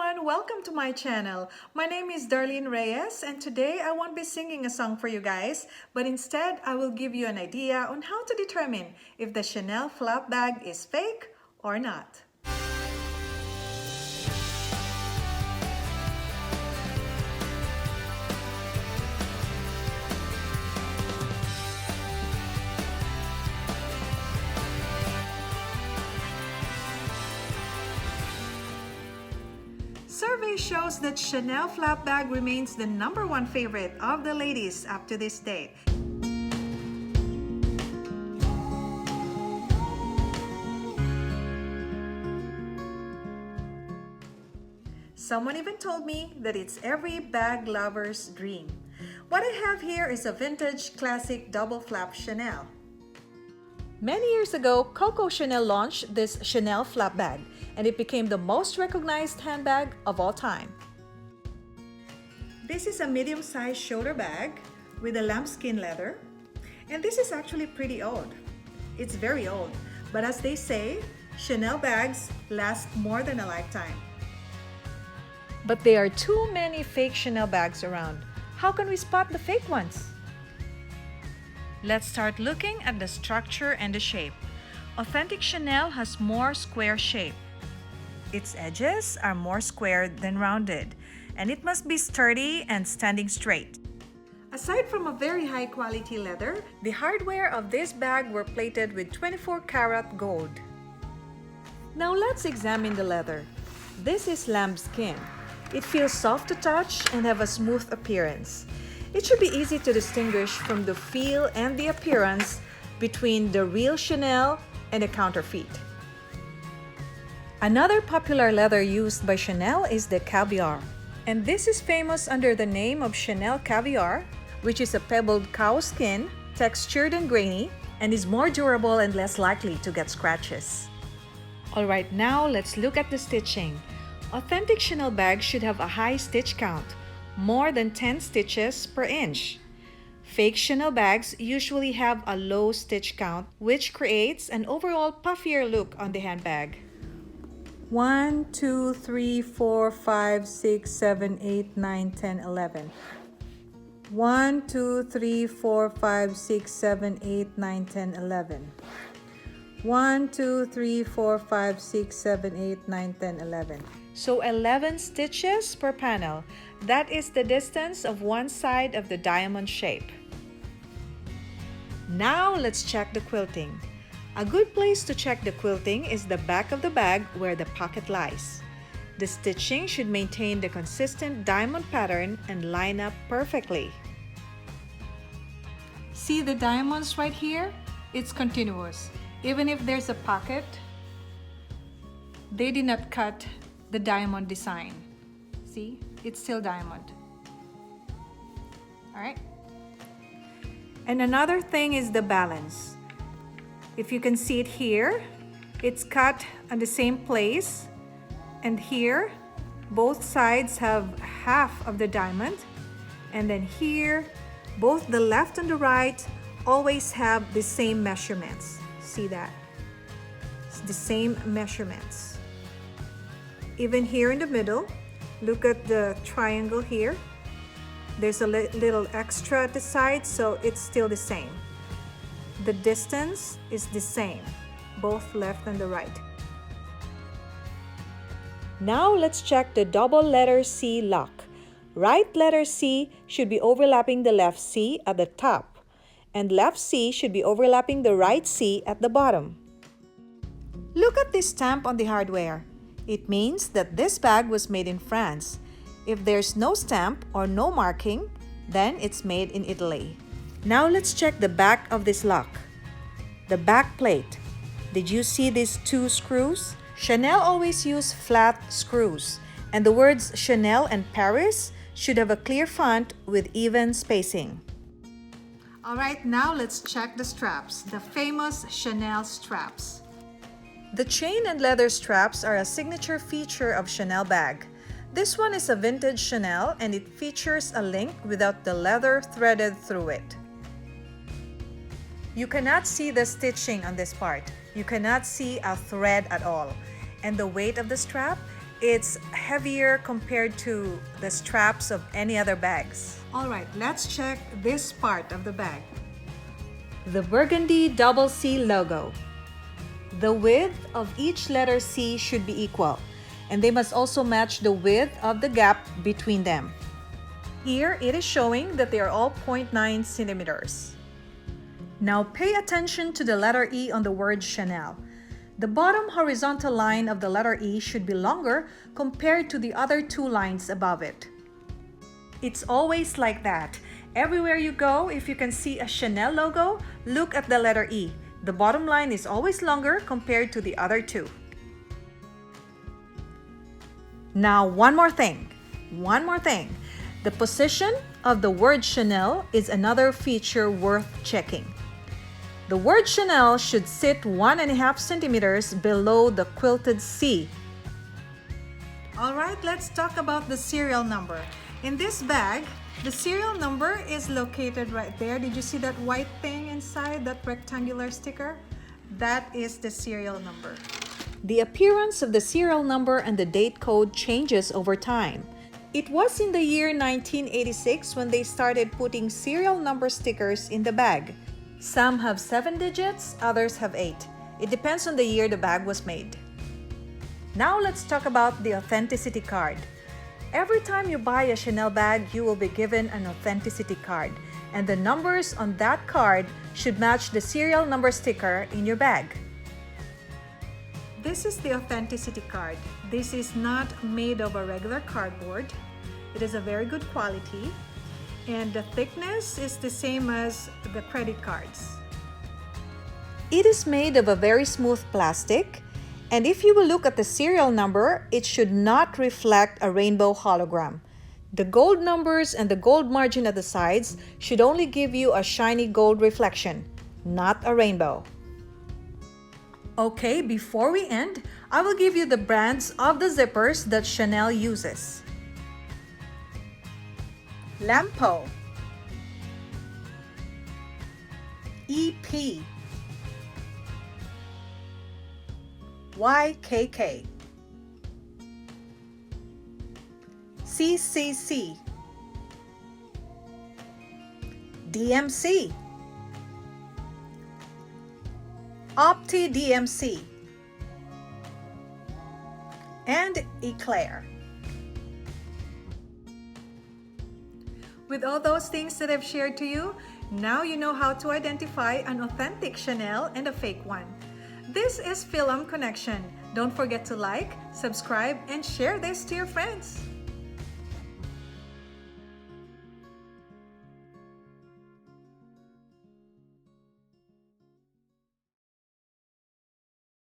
everyone, welcome to my channel. My name is Darlene Reyes and today I won't be singing a song for you guys, but instead I will give you an idea on how to determine if the Chanel flap bag is fake or not. Survey shows that Chanel flap bag remains the #1 favorite of the ladies up to this date. Someone even told me that it's every bag lover's dream. What I have here is a vintage classic double flap Chanel. Many years ago, Coco Chanel launched this Chanel flap bag, and it became the most recognized handbag of all time. This is a medium-sized shoulder bag with a lambskin leather, and this is actually pretty old. It's very old, but as they say, Chanel bags last more than a lifetime. But there are too many fake Chanel bags around. How can we spot the fake ones? Let's start looking at the structure and the shape. Authentic Chanel has more square shape. Its edges are more square than rounded, and it must be sturdy and standing straight. Aside from a very high quality leather, the hardware of this bag were plated with 24-karat gold. Now let's examine the leather. This is lambskin. It feels soft to touch and have a smooth appearance. It should be easy to distinguish from the feel and the appearance between the real Chanel and a counterfeit. Another popular leather used by Chanel is the caviar, and this is famous under the name of Chanel caviar, which is a pebbled cow skin, textured and grainy, and is more durable and less likely to get scratches. Alright, now let's look at the stitching. Authentic Chanel bags should have a high stitch count, more than 10 stitches per inch. Fake Chanel bags usually have a low stitch count, which creates an overall puffier look on the handbag. 1, 2, 3, 4, 5, 6, 7, 8, 9, 10, 11. 1, 2, 3, 4, 5, 6, 7, 8, 9, 10, 11. 1, 2, 3, 4, 5, 6, 7, 8, 9, 10, 11. So 11 stitches per panel. That is the distance of one side of the diamond shape. Now let's check the quilting. A good place to check the quilting is the back of the bag where the pocket lies. The stitching should maintain the consistent diamond pattern and line up perfectly. See the diamonds right here? It's continuous. Even if there's a pocket, they did not cut the diamond design. See? It's still diamond. Alright? And another thing is the balance. If you can see it here, it's cut on the same place, and here both sides have half of the diamond, and then here both the left and the right always have the same measurements. See that? It's the same measurements. Even here in the middle, look at the triangle here. There's a little extra at the side, so it's still the same. The distance is the same, both left and the right. Now let's check the double letter C lock. Right letter C should be overlapping the left C at the top, and left C should be overlapping the right C at the bottom. Look at this stamp on the hardware. It means that this bag was made in France. If there's no stamp or no marking, then it's made in Italy. Now let's check the back of this lock. The back plate. Did you see these 2 screws? Chanel always use flat screws, and the words Chanel and Paris should have a clear font with even spacing. Alright, now let's check the straps, the famous Chanel straps. The chain and leather straps are a signature feature of Chanel bag. This one is a vintage Chanel, and it features a link without the leather threaded through it. You cannot see the stitching on this part. You cannot see a thread at all. And the weight of the strap it's heavier compared to the straps of any other bags. All right, let's check this part of the bag. The burgundy double C logo. The width of each letter C should be equal, and they must also match the width of the gap between them. Here it is showing that they are all 0.9 centimeters. Now pay attention to the letter E on the word Chanel. The bottom horizontal line of the letter E should be longer compared to the other two lines above it. It's always like that. Everywhere you go, if you can see a Chanel logo, look at the letter E. The bottom line is always longer compared to the other two. Now, one more thing. The position of the word Chanel is another feature worth checking. The word Chanel should sit 1.5 centimeters below the quilted C. All right, let's talk about the serial number. In this bag, the serial number is located right there. Did you see that white thing inside, that rectangular sticker? That is the serial number. The appearance of the serial number and the date code changes over time. It was in the year 1986 when they started putting serial number stickers in the bag. Some have 7 digits, others have 8. It depends on the year the bag was made. Now let's talk about the authenticity card. Every time you buy a Chanel bag, you will be given an authenticity card, and the numbers on that card should match the serial number sticker in your bag. This is the authenticity card. This is not made of a regular cardboard. It is a very good quality, and the thickness is the same as the credit cards. It is made of a very smooth plastic, and if you will look at the serial number, it should not reflect a rainbow hologram. The gold numbers and the gold margin at the sides should only give you a shiny gold reflection, not a rainbow. Okay, before we end, I will give you the brands of the zippers that Chanel uses. Lampo, EP, YKK, CCC, DMC, Opti DMC, and Eclair. With all those things that I've shared to you, now you know how to identify an authentic Chanel and a fake one. This is FIL-AM Connection. Don't forget to like, subscribe, and share this to your friends.